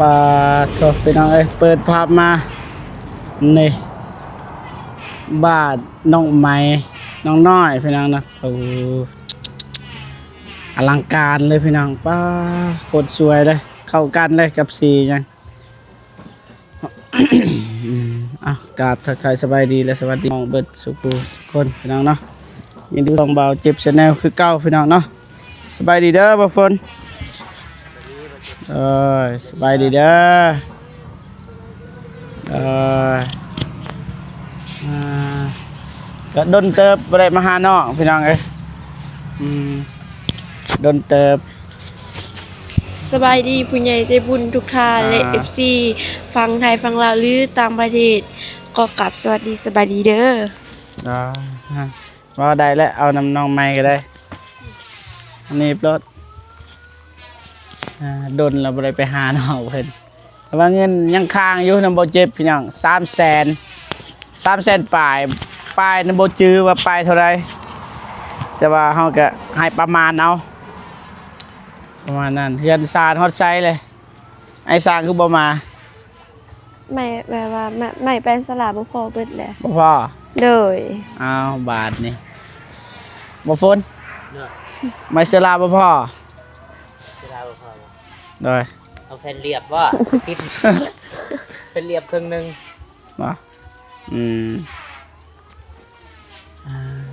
ปลาโชว์พี่น้องเอ้ยเปิดภาพมานี่บ้านน้องไม้น้องน้อยพี่น้องนะโอ้อลังการเลยพี่น้องป้าโคตรสวยเลยเข้ากันเลยกับสียัง กราบทักทายสบายดีและสวัสดีน้องเบิดสุขุสุขคนพี่น้องเนาะยินดีส่งเบาเจ็บชาแนลคือเก้าพี่น้องเนาะสบายดีเด้อบ่ฝนสบายดีเด้อก็ดนเติบบ่ได้มาหาน้องพี่น้องเอ้ยดนเติบ สบายดีผู้ใหญ่ใจบุญทุกท่านและ FC ฟังไทยฟังลาวหรือต่างประเทศก็กลับสวัสดีสบายดีเด้อว่าได้แล้วเอาน้ำน้องไม้ก็ได้อันนี้รถดนเราบ่ได้ไปหาน้องเพิ่นแต่ว่าเงินยังค้างอยู่นำบ่เจ็บพี่น้อง300,000ปลายนำบ่จื้อว่าปลายเท่าไรแต่ว่าเฮาก็ให้ประมาณเอาประมาณนั้นเฮือนซานฮอดไซเลยไอ้ซานคือบ่มาไม่แบบว่าไม่เป็นสลาบ่พอเบิดแหละบ่พอเด้ออ้าวบาทนี่บ่ฝนไม่เสลาบ่พอเวลาบ่พอโดยเอาแผ่นเรียบว่าติดเป็นเรียบครึ่งนึงบ่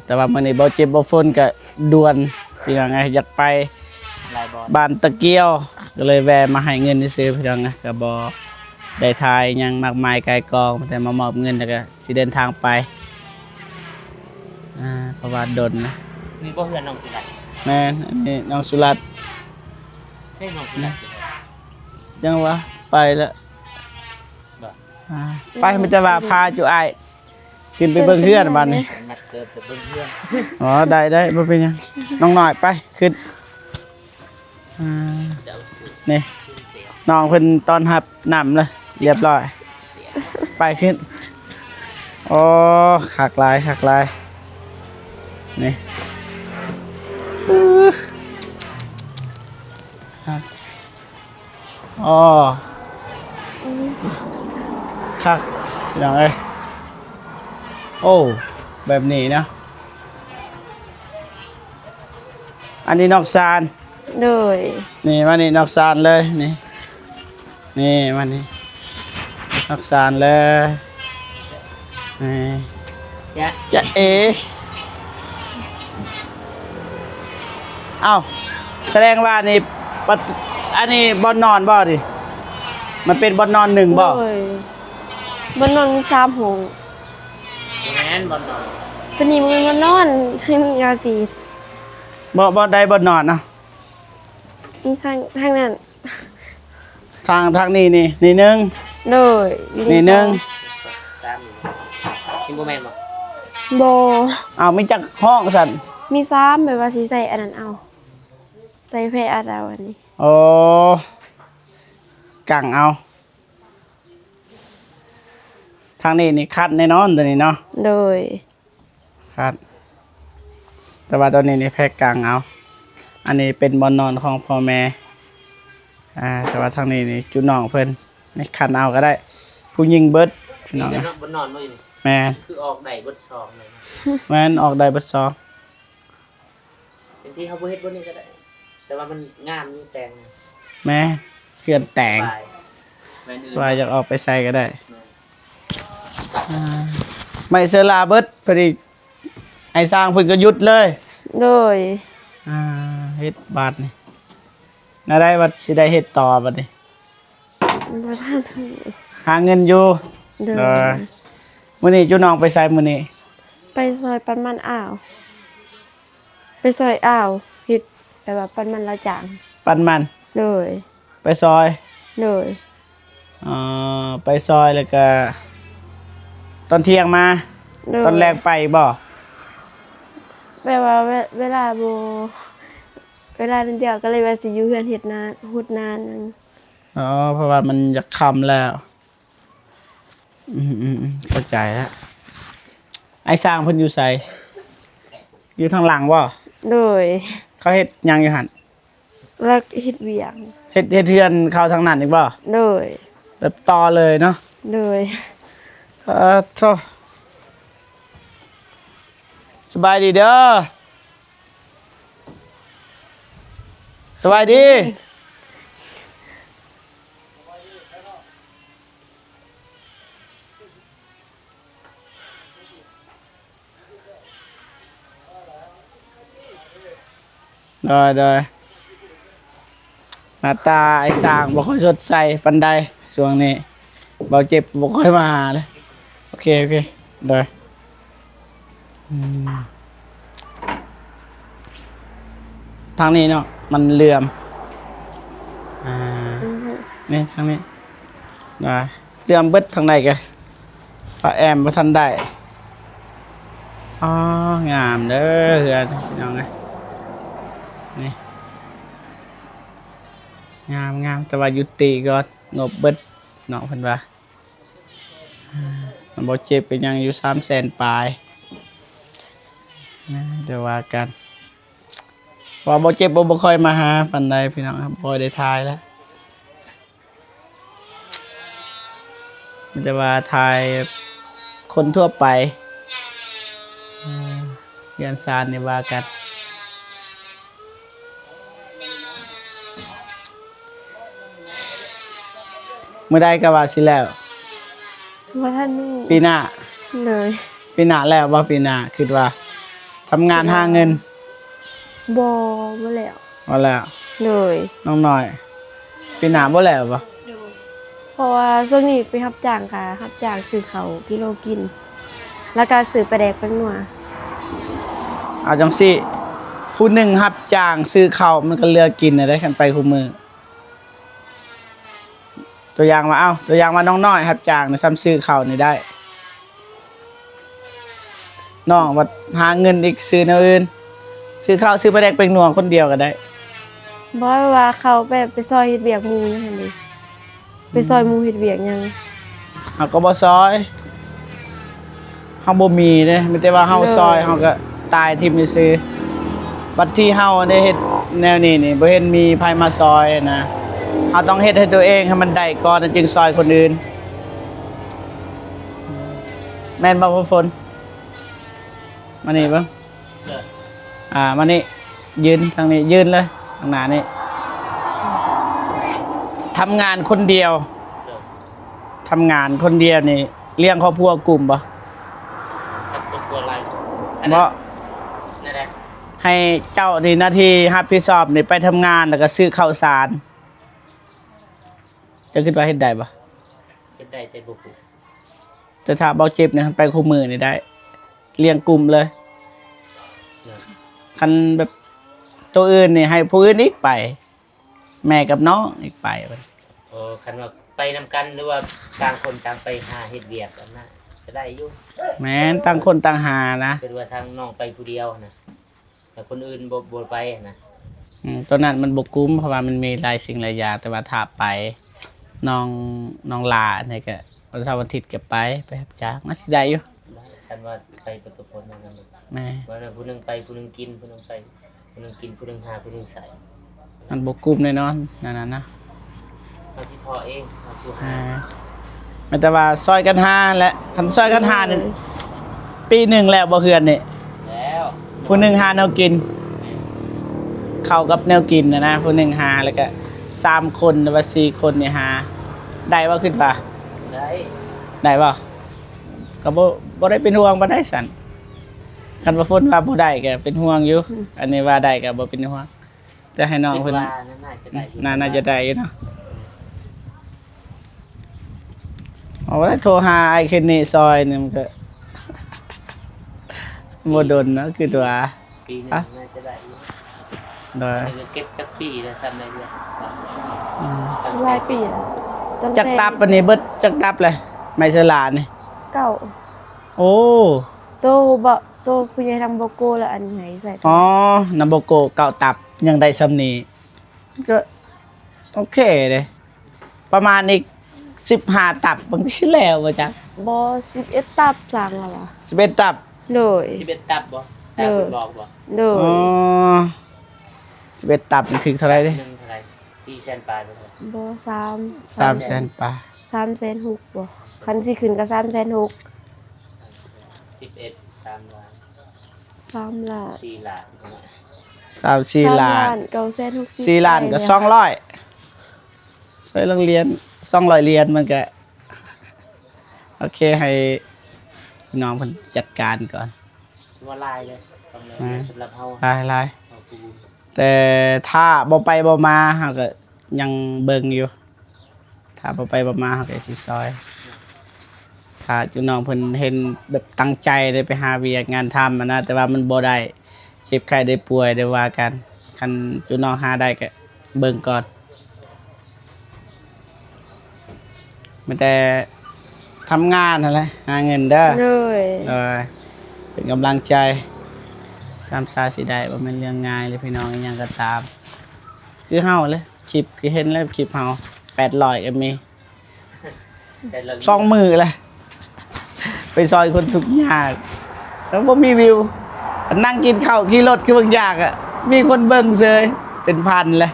แต่ว่ามื้อนี้บ่เจ็บบ่ฝนก็ด่วนพี่น้องไงอยากไปบ้านตะเกียวก็เลยแวะมาให้เงินซื้อพี่น้องไงก็บ่ได้ทายยังมากมายไกลกองแต่มามอบเงินแล้วก็สิเดินทางไปเพราะว่าดนนะมีบ่เฮือนน้องสุรัตน์แม่นอันนี้น้องสุรัตน์ใช่น้องสุรัตน์จังวะไปแล้วไปมันจะว่าพาจุอ้ายขึ้นไปเบิ่งเฮือนบัดนี้นัดเกิดไปเบิ่งเฮือนอ๋อได้บ่เป็นหยังน้องน้อยไปขึ้นนี่น้องเพิ่นตอนหับน้ำเลยเรียบร้อยไปขึ้นโอ้ขักลายนี่อ๋อขักอย่างไรโอ้แบบนี้นะอันนี้นอกซานเลยนี่มานี่นอกซานเลยนี่มานี่นอกซานเลยนี่จะเอ้าแสดงว่านี่อันนี้บอนนอนบ่ดิมันเป็นบอนนอนหนึ่งบ่บอนนอนมี3ห้องแม่นบอนนอนตัวนี้มันบอนนอนให้มียาสีบ่ได้บอนนอนนะนี่ทางนั้นทางนี้นี่นึงเลยนี่นึง3กินบ่แม่นบ่บ่มีจักห้องสั่นมี3แบบว่าสิใส่อันนั้นเอาใส่แพรอันเอาอันนี้โอ้กังเอาทางนี้นี่คัดแน่นอนตัวนี้เนาะเลยคัดแต่ว่าตอนนี้นี่แพ็กกังเอาอันนี้เป็นบอนนอนของพ่อแม่แต่ว่าทางนี้นี่จุน้องเพิ่นนี่คันเอาก็ได้ผู้หญิงเบิดพี่น้องนะบนนอนบ่อยู่แม่คือออกได้เบิดซองเลยแม่นออกได้เบิดซองเป็นที่เฮาบ่เฮ็ดบ่นี่ก็ได้แต่ว่ามันงามอยู่แต่งแม่เพื่อนแต่งว่าจะออกไปใส่ก็ได้ไม่เสลาเบิดพอดีไอ้สร้างเพิ่นก็หยุดเลยเฮ็ดบาทนี่น่าได้บัดสิได้เฮ็ดต่อบัดนี้บ่ทันหาเงินอยู่มื้อนี้จุน้องไปใส่มื้อนี้ไปซอยปันมันอ่าวไปซอยอ่าวเฮ็ดแบบว่าปันมันละจางปันมันเลยไปซอยเลยไปซอยแล้วก็ตอนเที่ยงมาตอนแรกไปบ่แบบว่าเวลาเดียวก็เลยว่าสิอยู่เฮือนเฮ็ดนานฮุดนานนึงเพราะว่ามันจะค่ำแล้วเข้าใจแล้วไอ้สร้างเพิ่นอยู่ไสอยู่ทางหลังบ่โดยเขาเฮ็ดหยังอยู่หั่น แล้วเฮ็ดเวียงเฮ็ดเทือนเข้าทางนั้นอีกบ่ โดย แบบต่อเลยเนาะ โดย โธ่สบายดีเด้อสบายดีได้หน้าตาไอ้สร้างบ่ค่อยสดใสปานใดช่วงนี้เบาเจ็บบ่ค่อยมาหาเลยโอเคได้ทางนี้เนาะมันเหลื่อมนี่ทางนี้ได้เหลื่อมเบิดทางใดแกพระแอมบ่ทันได้อ๋องามเด้อเฮือนพี่น้องเอ้ยนี่งามแต่ว่ายุติก่อนงบเบิดเนาะเพิ่นว่ามันบ่เจ็บก็ยังอยู่300,000ปลายนะเดี๋ยวว่ากันว่าบ่เจ็บบ่ค่อยมาหาปานใดพี่น้องครับบ่ได้ทายแล้วมันจะว่าทายคนทั่วไปเรียนซานนี่ว่ากันเมื่อใดก็ว่าสิแล้ว ว่าท่าน ปีหน้า เลย ปีหน้าแล้วว่าปีหน้าคิดว่าทำงานหาเงิน บ่บ่แล้ว ว่าแล้ว เลย น้องน้อยปีหน้าบ่แล้วบ่ เพราะว่าช่วงนี้ไปรับจ้างค่ะรับจ้างซื้อเขาวกิโลกิน แล้วก็ซื้อปลาแดกแป้งนัว เอาจังซี่ผู้หนึ่งรับจ้างซื้อข้าวมันก็เหลือกินได้กันไปคู่มือตัวอย่างว่าน้องน้อยรับจ้างนี่ซ้ำซื้อข้าวนี่ได้น้องว่าหาเงินอีกซื้อแนวอื่นซื้อข้าวซื้อปลาแดกเป็นหน่วงคนเดียวก็ได้ บ่ว่าเขาไปซอยเฮ็ดเวียกหมู่จังซั่นดิไปซอยหมู่เฮ็ดเวียกหยัง เฮาก็บ่ซอยเฮาบ่มีเด้มีแต่ว่าเฮาซอยเฮาก็ตายทิ่มซื่อบัดที่เฮาได้เฮ็ดแนวนี้นี่บ่เห็นมีไผมาซอยนะเฮาต้องเฮ็ดให้ตัวเองให้มันได้ก่อนแล้วจึงซอยคนอื่นแม่นบ่พ่อฝนมานี่เบิ่งมานี่ยืนทางนี้ยืนเลยข้างหน้านี่ทำงานคนเดียวทำงานคนเดียวนี่เลี้ยงครอบครัวกลุ่มบ่ ครับเป็นตัวอะไร บ่ นั่นแหละ ให้เจ้านี่หน้าที่รับผิดชอบนี่ไปทำงานแล้วก็ซื้อข้าวสารจะคิดว่าเฮ็ดได้บ่ เป็นได้แต่บุก แต่ถ้าเบาเจ็บเนี่ยไปคู่มือนี่ได้เลี้ยงกลุ่มเลยคันแบบตัวอื่นนี่ให้ผู้อื่นอีกไป แม่กับน้องอีกไป โอ้คันว่าไปนำกันหรือว่าต่างคนต่างไปหาเฮ็ดเวียกกันนะจะได้อยู่ แม่นต่างคนต่างหานะ เป็นว่าทางน้องไปผู้เดียวนะแต่คนอื่นบ่ไปนะ ตัวนั้นมันบกกุ้มเพราะว่ามันมีหลายสิ่งหลายอย่างแต่ว่าถ้าไปน้องลาเนี่ยก็วันเสาร์วันอาทิตย์ก็ไปรับจ้างน่าสิได้อยู่ คันว่าไปประสบผลนั่นน่ะ แม่ ว่าผู้หนึงไปผู้หนึงกินผู้หนึงไปผู้หนึงกินผู้หนึงหาผู้หนึงใส่ มันบกกุ้มแน่นอนนั่นน่ะนะ เอาสิทอเองเอาผู้หา มันแต่ว่าซอยกันหาแหละคันซอยกันหานี่ปีหนึ่งแล้วบ่เฮือนนี่ แล้ว ผู้หนึ่งหาแนวกินเข้ากับแนวกินนะผู้หนึ่งหาแล้วก็3คนหรือว่า4คนนี่หาได้บ่ขึ้นป่ะ ได้บ่ก็บ่ได้เป็นห่วงบ่ได้สั่นคันว่าฝนว่าบ่ได้ก็เป็นห่วงอยู่อันนี้ว่าได้ก็บ่เป็นห่วงแต่ให้น้องเพิ่น คิดว่าน่าจะได้อยู่ น่าจะได้อยู่เนาะเอาไว้โทรหาไอ้เคนนี่ซอยนี่มันก็บ่ดนเนาะคือตัว ปีหนึงน่าจะได้อยู่ โดย นี่ก็เก็บจักปีแล้วซ้ำได้เรื่อย หลายปีแล้วตั้ง จักตับอันนี้เบิดจักตับเลยไม่ฉลาดนี่ เก้า โอ้ โตบ่โตผู้ใหญ่ทำโบโก้แล้วอันนี้ให้ใส่ อ๋อนัมโบโกเก่าตับยังได้ซ้ำนี้ก็โอเคเลยประมาณอีก15ตับบางทีแล้วว่าจัก บ่11ตับสั่งแล้วว่ะ 11ตับ เลย 11ตับบ่ใช่คุณบอกบ่ เล อ๋ ย อ 11ตับถึงเท่าไหร่เด้ หนึ่งเท่าไหร่400,000ปลายบ่ครับ บ่300,000ปลาย 360,000บ่คันสิขึ้นก็360,000 11 3 ล้าน 3ล้าน 4 ล้าน 3-4 ล้าน 960,000 4ล้านก็200ใช้โรงเรียน200เหรียญมันก็โอเคให้พี่น้องเพิ่นจัดการก่อน ว่าลายเลย200สำหรับเฮา ลาย เฮาผู้ เลย เป็นกำลังใจตามซาสิได้ว่ามันเรื่องง่ายเลยพี่น้องอีหยังก็ตาม คือเฮาเลยคลิปคือเห็นแล้วคลิปเฮา800ก็มี แต่ละ 2 มือเลยไปซอยคนทุกข์ยากแล้วบ่มีวิวนั่งกินข้าวขี่รถคือบางอย่างอ่ะมีคนเบิ่งเซยเป็นพันเลย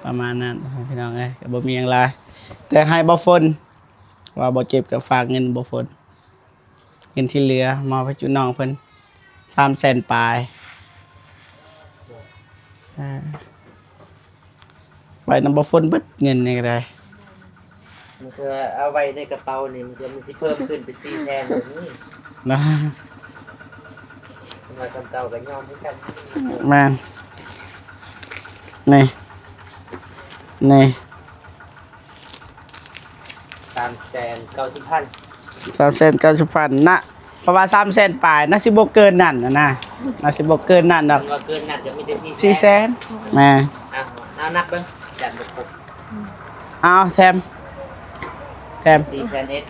ประมาณนั้นพี่น้องเอ้ยก็บ่มีหยังหลายแต่ให้บ่ฝนว่าบ่เจ็บก็ฝากเงินบ่ฝนเงินที่เหลือมอบให้จุน้องเพิ่น300,000ปลายไว้นำบ่ฝนเบิดเงินนี่ก็ได้ มันคือเอาไว้ในกระเป๋านี่มันคือมันสิเพิ่มขึ้นเป็น400,000แบบนี้ นะ มาสำเก่าก็ยอมให้กัน แม่นนี่390,000 390,000นะเพราะว่า300,000ปลายน่าสิบ่เกินนั่นนะน่าสิบ่เกินนั่นดอก มันว่าเกินนั่นก็มีแต่400,000 400,000แม่ เอานับเบิ่งจัดบ่ครบ เอาแถม400,000 400,000 บัดนี้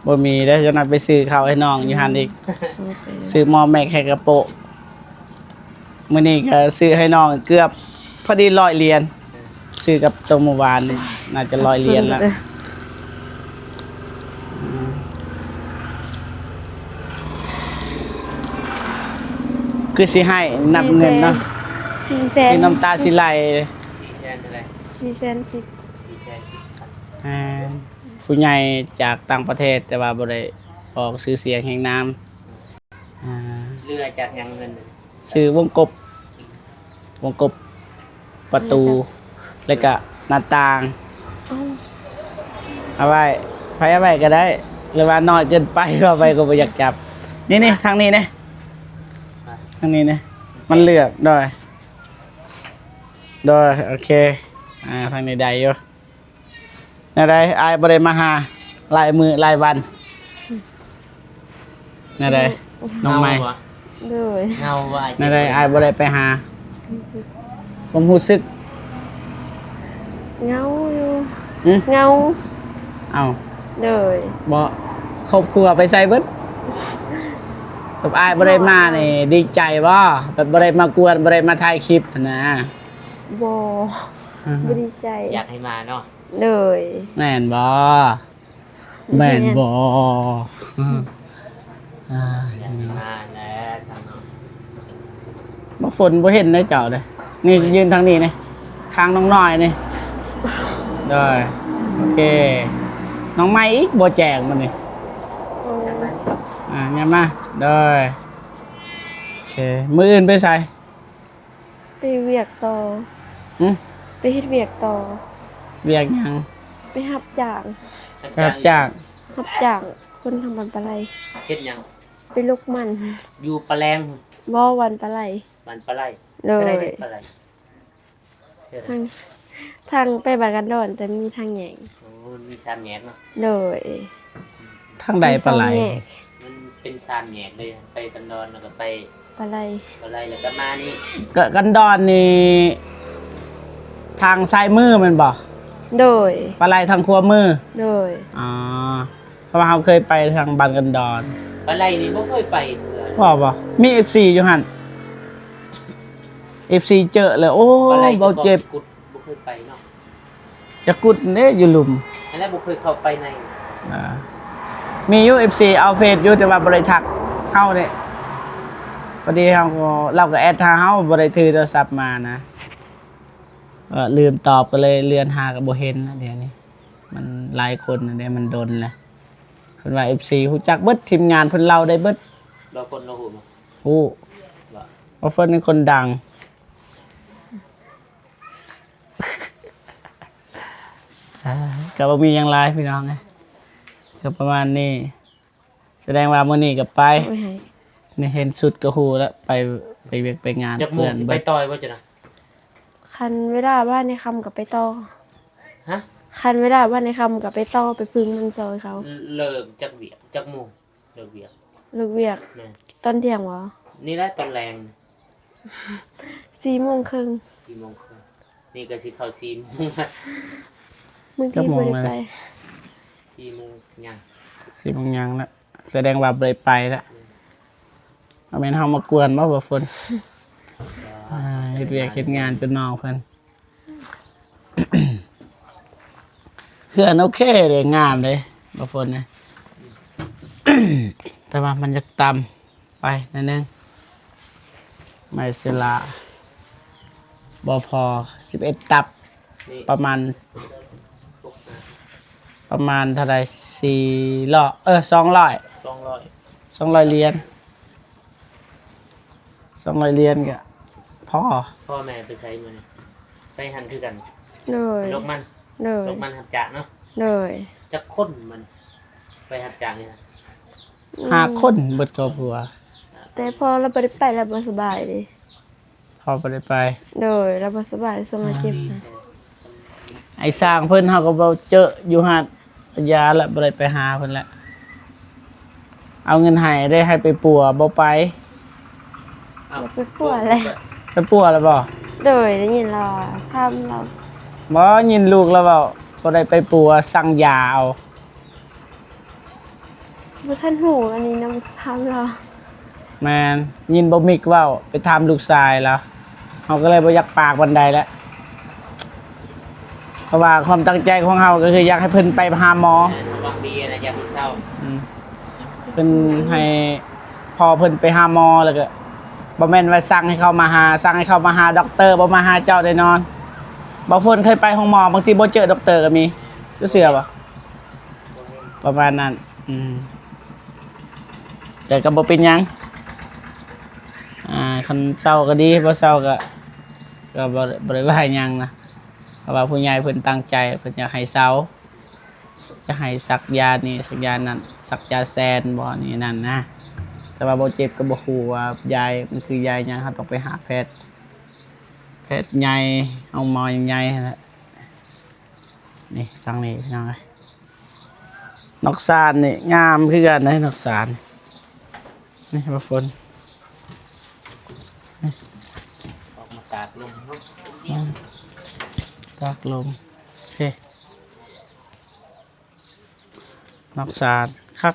บ่มีเด้อจะนัดไปซื้อข้าวให้น้องอยู่หั่นอีกซื้อหม้อแม็กให้กระโปะมื้อนี้ก็ซื้อให้น้องเกือบพอดี100เหรียญซื้อกับตรงเมื่อวานนี่น่าจะ100เหรียญแล้วคือสิให้นับเงินเนาะ 400,000 ที่น้ำตาสิไหล 400,000เท่าไหร่ 410,000 ผู้ใหญ่จากต่างประเทศแต่ว่าบ่ได้ออกชื่อเสียงแห่งนามเรือจากหยังเงินน่ะ ชื่อวงกบประตูแล้วก็หน้าต่างเอาไว้ไผเอาไว้ก็ได้หรือว่าน้อยเกินไปก็ไปก็บ่อยากจับนี่ทางนี้นะทางนี้นะมันเลือกได้โอเคทางนี้ได้อยู่อะไรอายบ่ได้มาหาหลายมื้อหลายวันอะไรน้องใหม่ เงาบ่ เลย เงาว่า อะไรอายบ่ได้ไปหา รู้สึก ผมรู้สึก เงาอยู่ หึ เงา เอ้า เลย บ่ครอบครัวไปใส่เบิดกับอายบ่ได้มานี่ดีใจบ่แบบบ่ได้มากวนบ่ได้มาถ่ายคลิปนะ บ่ดีใจ อยากให้มาเนาะ เลย แม่นบ่แม่นบ่อ่า อยากให้มาแล้วทางเนาะ บ่ฝนบ่เห็นได้เจ้าเด้นี่ยืนทางนี้นี่ทางน้องน้อยนี่ได้โอเคน้องใหม่อีกบ่แจกมันนี่ โอ้ เนี่ยมาได้โอเคมื้ออื่นไปใส่ ไปเวียกต่อ หึ ไปเฮ็ดเวียกต่อ เวียกหยัง ไปรับจ้าง รับจ้าง รับจ้างคนทำวันปลาไหล เฮ็ดหยัง ไปลูกมัน อยู่ปลาแรง บ่วันปลาไหล มันปลาไหล เลย จะได้เด็ดปลาไหลเชื่อ ทางไปบานกันดอนแต่มีทางใหญ่ โอ้มี3แหนกเนาะ เลย ทางใดปลาไหล มีสองแยก มันเป็น3แหนกเลยไปกันดอนแล้วก็ไป ปลาไหล ปลาไหลแล้วก็มานี่ กันดอนนี่ทางซ้ายมือแมันบ่ โดย ปลาไหลทางขวามือ โดย อ๋อเพราะว่าเราเคยไปทางบ้านกันดอน ปลาไหลนี่บ่เคยไปเถื่อ ว่าบ่มี FC อยู่หั่น FC เจอเลยโอ้ ปลาไหล บ่เจ็บ กุดบ่เคยไปเนาะ จะกุดเด้อยู่หลุม อันนั้นบ่เคยเข้าไปใน อ่า มีอยู่ FC เอาเฟซอยู่แต่ว่าบ่ได้ทักเฮาเด้พอดีเราก็แอดหาเฮาบ่ได้ถือโทรศัพท์มานะลืมตอบก็เลยเลื่อนหาก็บ่เห็นนะเดี๋ยวนี้มันหลายคนนะเดี๋ยวมันดนแหละเพิ่นว่า FC ฮู้จักเบิดทีมงานเพิ่นเล่าได้เบิด เราคนเราหูบ่ ฮู้ ว่า ว่าเพิ่นเป็นคนดังก็บ่มีหยังหลายพี่น้องไงก็ประมาณนี้แสดงว่ามื้อนี้ก็ไป โอ้ยให้ นี่เห็นสุดก็ฮู้แล้วไปเวียกไปงาน จักโมงสิไปต่อยบ่จ้ะนะ คันเวลาบ้านในคำกับไปต่อ ฮะ คันเวลาบ้านในคำกับไปต่อไปพึ่งมันซอยเขา เลิกจักเวียกจักโมงเลิกเวียก เลิกเวียก แม่น ตอนเที่ยงวะ นี่แหละตอนแรง 4 โมงครึ่ง 4 โมงครึ่งนี่ก็สิเข้า4 โมง บางทีบ่ได้ไป 4 โมงยัง สิบยังแล้วแสดงว่าบ่ได้ไปแล้วเอาแม่นเฮามากวนบ่ฝนเฮ็ดเวียกเฮ็ดงานจนนองเพิ่น เพื่อนโอเคเลยงามเลยบ่ฝนนะ แต่ว่ามันจะต่ำไปนั่นนึงไม่เสยละบ่พอ11ตับ นี่ ประมาณเท่าใด400200 200 เหรียญ200เหรียญก็พอ พ่อแม่ไปใช้มื้อนี้ไปหันคือกัน เลย ลกมัน เลย ลกมันหับจากเนาะ เลย จักคนมันไปหับจากนี่นะ 5 คนเบิดครอบครัว แต่พอเราบ่ได้ไปแล้วบ่สบายเลย พอบ่ได้ไป เลยเราบ่สบายส่งมาเจ็บนะ ไอ้สร้างเพิ่นเฮาก็บ่เจออยู่หาดยาแล้วบ่ได้ไปหาเพิ่นแล้วเอาเงินให้ได้ให้ไปปัวบ่ไป อ้าว ไปป่วยเลย ไปปัวแล้วบ่ เลยได้ยินเราทำเรา บ่ยินลูกแล้วเว้าบ่ได้ไปปัวสั่งยาเอา บ่ทันหูอันนี้นำทำเรา แม่นยินบ่มิกเว้าไปถามลูกชายแล้วเฮาก็เลยบ่อยากปากบันไดแล้วเพราะว่าความตั้งใจของเฮาก็คืออยากให้เพิ่นไปหาหมอ บางทีนะอย่าเศร้า เพิ่นให้พอเพิ่นไปหาหมอแล้วก็บ่แม่นว่าสั่งให้เขามาหาด็อกเตอร์บ่มาหาเจ้าได้นอนบ่เพิ่นเคยไปห้องหมอบางทีบ่เจอด็อกเตอร์ก็มีจะเชื่อบ่ประมาณนั้นแต่ก็บ่เป็นหยังคันเศร้าก็ดีบ่เศร้าก็บ่ได้ว่าหยังนะเพราะว่าผู้ใหญ่เพิ่นตั้งใจเพิ่นอยากให้เศร้าจะให้สักยานี่สักยานั้นสักยาแซนบ่นี่นั่นนะแต่ว่าบ่เจ็บก็บ่ฮู้ว่ายายมันคือยายหยังเราต้องไปหาแพทย์ใหญ่เอาหมอใหญ่ๆนั่นแหละนี่ทางนี้พี่น้องเอ้ยนกซานนี่งามคือกันนะนกซานนี่บ่ฝน ออกมาตากลมเนาะ ตากลมโอเคนกซานคัก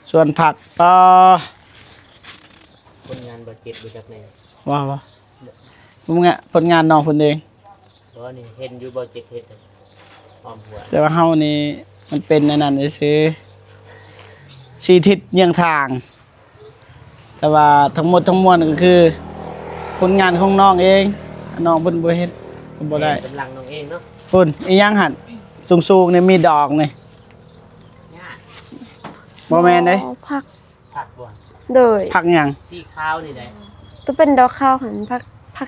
ส่วนผักต่อ คนงานบาดเจ็บบ่จักไหน ว่ามึงผลงานน้องเพิ่นเอง เพราะว่านี่เห็นอยู่บาดเจ็บเฮ็ดหอมหัว แต่ว่าเฮานี่มันเป็นอันนั้นซื่อสี่ทิศเยียงทาง แต่ว่าทั้งหมดทั้งมวลก็คือผลงานของน้องเองน้องเพิ่นบ่เฮ็ดเพิ่นบ่ได้ กำลังน้องเองเนาะ พุ่นอีหยังหั่นสูงๆนี่มีดอกนี่ หญ้า บ่แม่นเด้ ผัก ผักบ่ เลย ผักหยัง สีขาวนี่ได้ ตัวเป็นดอกข้าวหันผั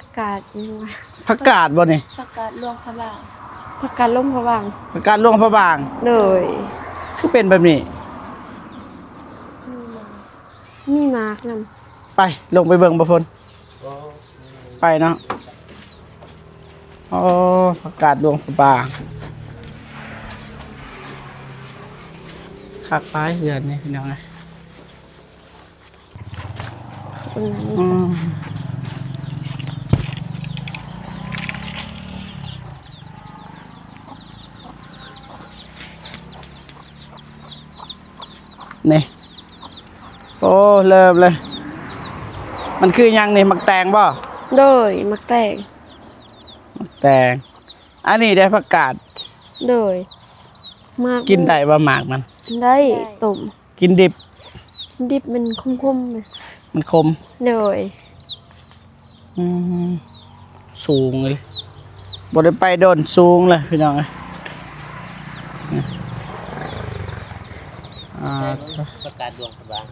กกาดนี่ว่า ผักกาดบ่นี่ ผักกาดลวงพระบางผักกาดล่มพระบาง ผักกาดหลวงพระบาง เลย คือเป็นแบบนี้ มีมากนำ ไปลงไปเบิ่งบ่ฝน โอ้ ไปเนาะอ๋อผักกาดหลวงพระบางคักปลายเฮือนนี่พี่น้องเอ้ย คนนั้น อืมนี่โอ้เริ่มเลย มันคือหยังนี่มักแตงบ่ เลยมักแตง มักแตงอันนี้ได้ผักกาด เลยมาก กินได้บ่หมากมัน ได้ต้ม กินดิบ ดิบมันคมๆเลย มันคม โดย อืมสูงเลยบ่ได้ไปโดนสูงเลยพี่น้องเอ้ยอ่า ประกาศดวงพระบาง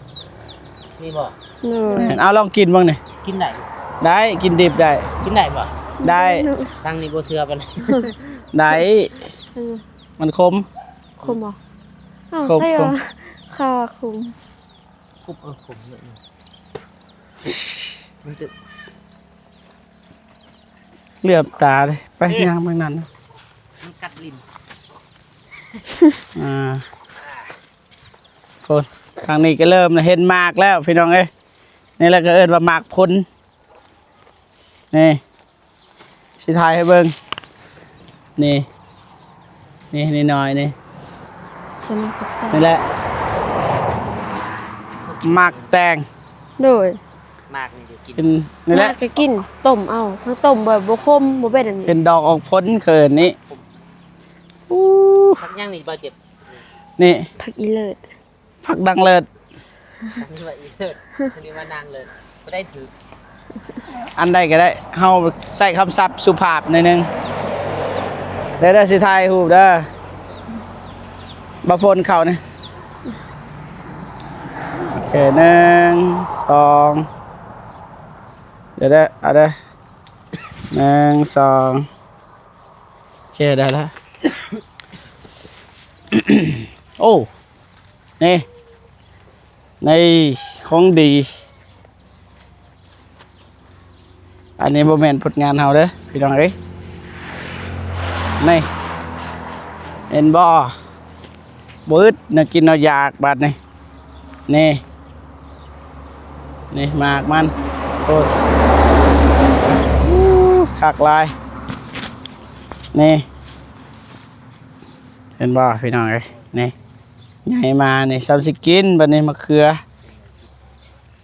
นี่บ่ โดย เอาลองกินบ้างหน่อย กินได้ ได้กินดิบได้ กินได้บ่ ได้ ตั้งนี่บ่เชื่อปาน ได้ เออ มันคม คมเหรออ้าว คม ใช่เหร ค อ ม ค่ะคม คุบขมเลยมันจะ เหลือบตาเลยไปย่างบางนั้นนะ มันกัดลิ้น อ่าคนทางนี้ก็เริ่มเห็นหมากแล้วพี่น้องเอ้ยนี่แหละก็เอิ้นว่าหมากพ้นนี่สิทายให้เบิ่งนี่นี่น้อยนี่ จะมาประกาศ นี่แหละหมากแตง โดย มากนี่เดี๋ยวกิน เป็นนี่แหละ มากก็กินต้มเอาทั้งต้มแบบบ่คมบ่เป็นอันนี้ เป็นดอกออกพ้นเขินนี้อู้ พักย่างนี่บ่เจ็บ นี่ ผักอีเลิศ ผักดังเลิศ พักนี่ว่าอีเลิศอันนี้ว่านางเลยบ่ได้ถือ อันใดก็ได้เฮาใส่คำศัพท์สุภาพหน่อยหนึงเด้อสิทายฮูบเด้อบ่ฝนเข้านี่โอเค1 2เดี๋ยวได้เอาได้1 2โอเคได้แล้ว โอ้นี่ในของดี อันนี้บ่แม่นผลงานเฮาเด้อพี่น้องเอ้ยนี่เห็นบ่บ่อึดน่ะกินเอาอยากบาดนี่นี่นี่หมากมันโอ้ยอู้คักหลายนี่เห็นบ่พี่น้องเอ้ยนี่ใหญ่มานี่ซ้ำสิกินบัดนี้มะเขือ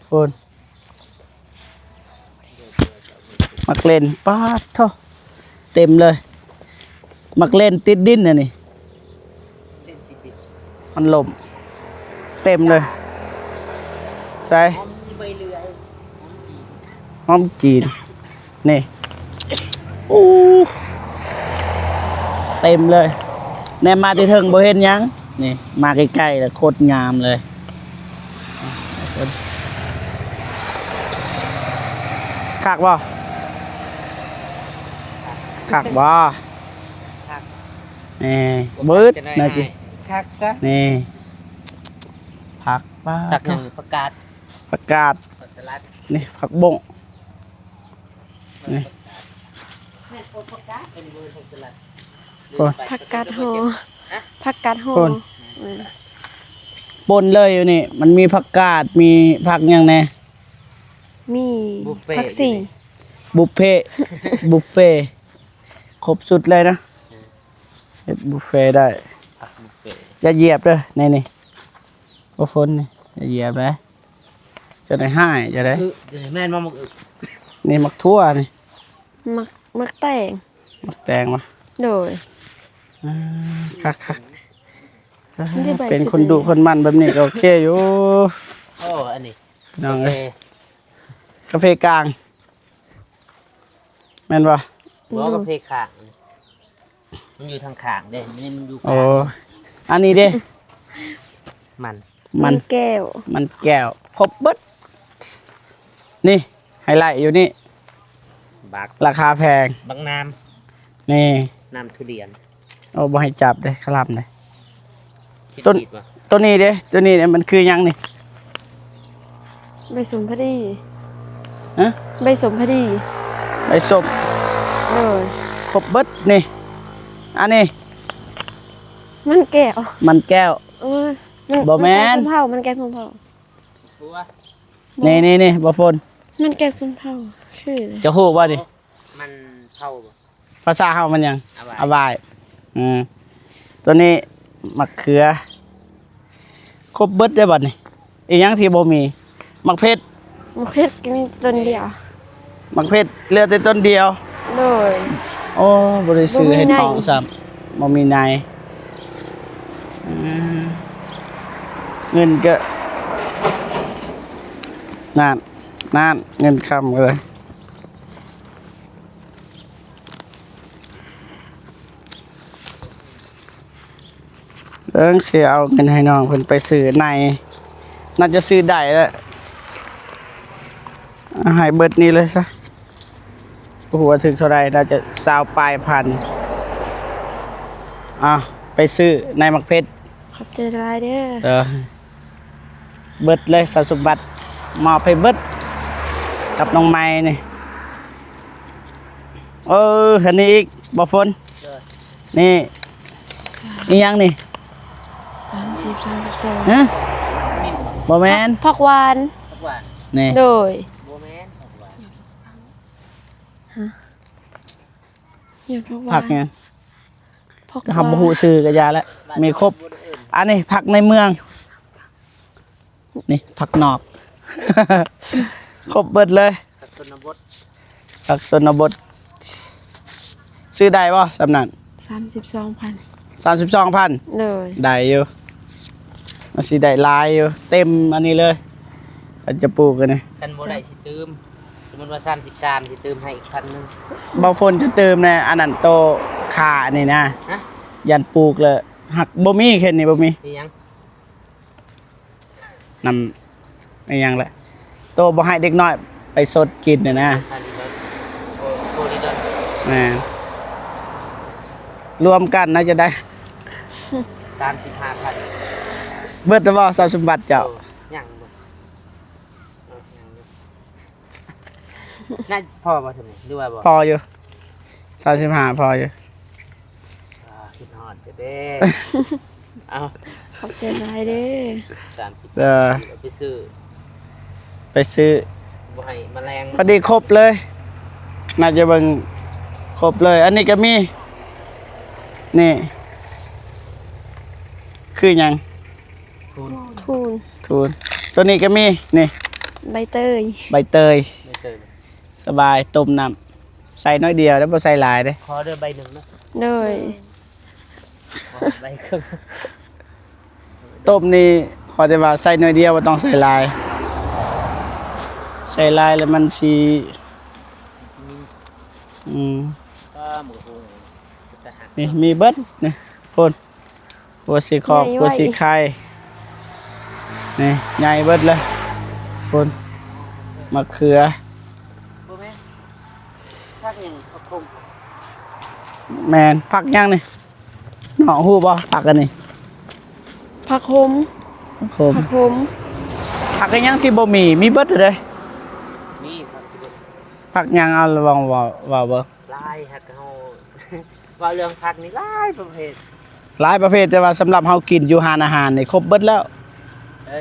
โอ้ย มักเล่นป้าดเท่าเต็มเลยมักเล่นติดดินน่ะนี่ เล่นติด มันหล่มเต็มเลยใส่ หอมมีใบเลื่อยหอมจี หอมจีนนี่โอ้เต็มเลยแนมมาที่เทิงบ่เห็นหยังนี่มาใกล้ๆแล้วโคตรงามเลยคักบ่คักบ่ คัก นี่บืดนะจิ คักซะ นี่ผักป้า คักหนึ่งประกาศ ผักกาด ผักสลัด นี่ผักบงนี่ แม่นประกาศเป็นเบอร์ผักสลัด ผักกาดหอผักกาดหออืม ปนเลยอยู่นี่ มันมีผักกาดมีผักหยังแน่ มีผักสี่ บุฟเฟ่ บุฟเฟ่ครบสุดเลยนะเฮ็ดบุฟเฟ่ได้ ผักบุฟเฟ่ต์ อย่าเหยียบเด้อนี่บ่ฝนนี่อย่าเหยียบนะจะได้หายจะได้ คือเดี๋ยวแม่นมาหมกอึก นี่มักทั่วนี่ มักแตง มักแตงมา โดย คัก ไม่ได้ใบ เป็นคนดุคนมันแบบนี้ก็โอเคอยู่ โอ้อันนี้ น้อง กาแฟ เอ้ยกาแฟกลางแม่นบ่ บอกกาแฟข้างมันอยู่ทางข้างเด้นี่มันอยู่ โอ้ ข้าง อันนี้เด้ มัน มัน แก้ว มันแก้วครบเบิดนี่ไฮไลท์อยู่นี่ บัก ราคาแพง บักน้ นี่ ำน้ำทุเรียน เอาบ่ให้จับเด้ขลำเด้ คิด ต้น ผิดวะ ตัวนี้เด้ตัวนี้เนี่ยมันคือหยังนี่ ใบสมพอดี ฮะ ใบสมพอดี ใบส้ม โดย ครบเบิดนี่ อันนี้ มันแก้ว มันแก้ว เออมัน บ่แม่น แกงส้มเผามันแกงส้มเผา รู้วะ นี่บ่ฝน มันแกงส้มเผาชื่อเลย จะฮู้บ่ดิ มันเท่าบ่ ภาษาเฮามันหยัง อาบาย ตัวนี้มะเขือครบเบิดได้บัดนี่อีหยังที่บ่มีมักเพชร มันเพชรมีต้นเดียว มักเพชรเหลือแต่ต้นเดียว โดย โอ้บ่ได้ซื้อ บ่มี ให้ ใน น้องซ้ำบ่มีในอืม เงินก็นานเงินคำเลยเสียเอาเงินให้น้องเพิ่นไปซื้อในน่าจะซื้อได้แล้วให้เบิดนี้เลยซะโอ้โหถึงเท่าไรน่าจะ20 ปลายพันไปซื้อในมักเพชร ขอบใจหลายเด้อ เบิดเลยสาวสมบัติมอบให้เบิดกับน้องไม้นี่อันนี้อีกบ่ฝนนี่ยังนี่30 32ฮะบ่แม่น ผักหวาน ทุกวัน นี่ โดย โบแมนทุกวัน เหี่ยวผักหวาน ผักเนี่ย ผักห ทำบ่ วาน ฮู้ชื่อกะยาแล้วมีครบอันนี้ผักในเมืองนี่ผักนอก ครบเบิดเลย ผักชนบท ผักชนบทซื้อได้บ่สำนัก 32,000 32,000 เลย ได้อยู่มันสิได้หลายอยู่เต็มอันนี้เลยอันจะปลูกกันนี่ คันโบได้สิตืมสมมติว่า33สิตืมให้อีก1,000 บ่ฝนจะเติมในอันนั้นโตขานี่นะ ฮะ ยันปลูกเลยหักบ่มีแค่นี้บ่มี นี่ยัง นำอีหยังแหละโตบ่ให้เด็กน้อยไปสดกินน่ะนะ อันนี้ก็โคดิดอน แม่นรวมกันน่าจะได้ 35,000 เบิดแต่ว่าทรัพย์สมบัติเจ้า ยังบ่ยังอยู่น่าพ่อบ่สมมุติหรือว่าบ่ พออยู่35พออยู่ คิดฮอดจะเด้ เอา ขอบใจหลายเด้อ 30 ไปซื้อ ไปซื้อ บ่ให้แมลง พอดีครบเลย น่าจะเบิ่งครบเลย อันนี้ก็มี นี่ คือหยัง ทุน ทูน ทูนตัวนี้ก็มี นี่ ใบเตย ใบเตย ไม่เจอ สบายต้มน้ำใส่น้อยเดียวแล้วบ่ใส่หลายเด้ ขอเด้อใบหนึ่งนะ เลย ใบครึ่ง ต้มนี่ขอแต่ว่าใส่น้อยเดียวบ่ต้องใส่หลาย ใส่หลายแล้วมันสิก็หมูหุงจะหัก นี่มีเบิดนี่พุ่นหัวสีขอบหัวสีไข่นี่ใหญ่เบิดเลยพุ่นมะเขือ บ่แม่พักยังพักคง แมนผักยังนี่หน่อฮู้บ่ผักอันนี้ ผักขม โคม ผักขม ผักอันยังที่บ่มีเบิดเลย นี่พักที่เป็น ผักยังเอาระวังว่าเบิ่ง ลายหักเฮา ว่าเรื่องพักนี่หลายประเภท หลายประเภทแต่ว่าสำหรับเฮากินอยู่หานอาหารนี่ครบเบิดแล้ว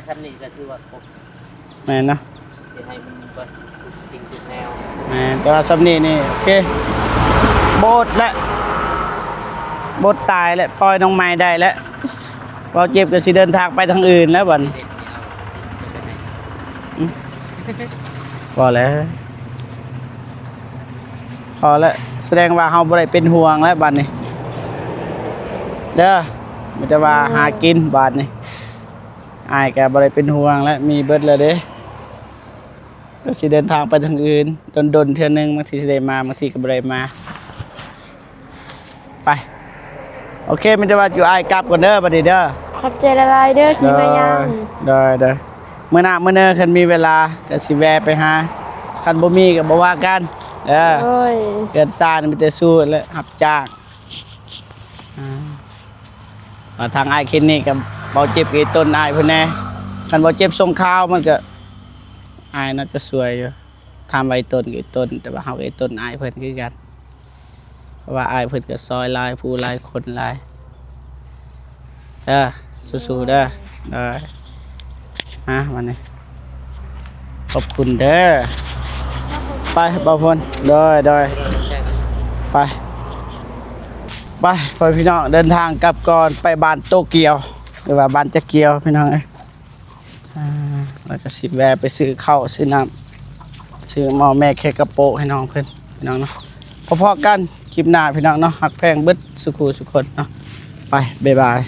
ชั้นนี้ก็คือว่าครบ แม่นนะ สิให้มันเบิดทุกสิ่งทุกแนว แม่นแต่ว่าสำนี้นี่โอเคโบดและโบดตายและปล่อยน้องไม้ได้แล้วเราเจ็บก็สิเดินทางไปทางอื่นแล้วบัดนี้ เด็ดนี่เอา พอแล้วแสดงว่าเฮาบ่ได้เป็นห่วงแล้วบัดนี้เด้อมีแต่ว่าหากินบัดนี้อ้ายก็บ่ได้เป็นห่วงแล้วมีเบิดแล้วเด้ก็สิเดินทางไปทางอื่นดนๆเทื่อนึงบางทีสิได้มาบางทีก็บ่ได้มาไปโอเคมีแต่ว่าอยู่อ้ายกลับก่อนเด้อบัดนี้เด้อ ขอบใจละลายเด้อที่มายัง ได้มื้อหน้ามื้อเนอคันมีเวลาก็สิแวะไปหาคันบ่มีก็บ่ว่ากันโอ้ย เกินซ่านี่มีแต่สู้และรับจ้างทางอ้ายเคนนี่ก็บ่เจ็บกับไอ้ต้นอ้ายเพิ่นแน่คันบ่เจ็บส่งข่าวมันก็อ้ายน่าจะสวยอยู่ทำไว้ต้นกับไอ้ต้นแต่ว่าเฮากับไอ้ต้นอ้ายเพิ่นคือกันเพราะว่าอ้ายเพิ่นก็ซอยหลายผู้หลายคนหลายสู้ๆเด้อวันนี้ขอบคุณเด้อไปบ่าวฝนได้ไปพ่อพี่น้องเดินทางกลับก่อนไปบ้านโตเกียวหรือว่าบ้านจะเกียวพี่น้องเอ้ยแล้วก็สิแวะไปซื้อข้าวซื้อน้ำซื้อหม้อแม่แค่กระโปะให้น้องเพิ่นพี่น้องเนาะพอๆกันคลิปหน้าพี่น้องเนาะหักแพงเบิดสุขุสุคนเนาะไปบ๊ายบาย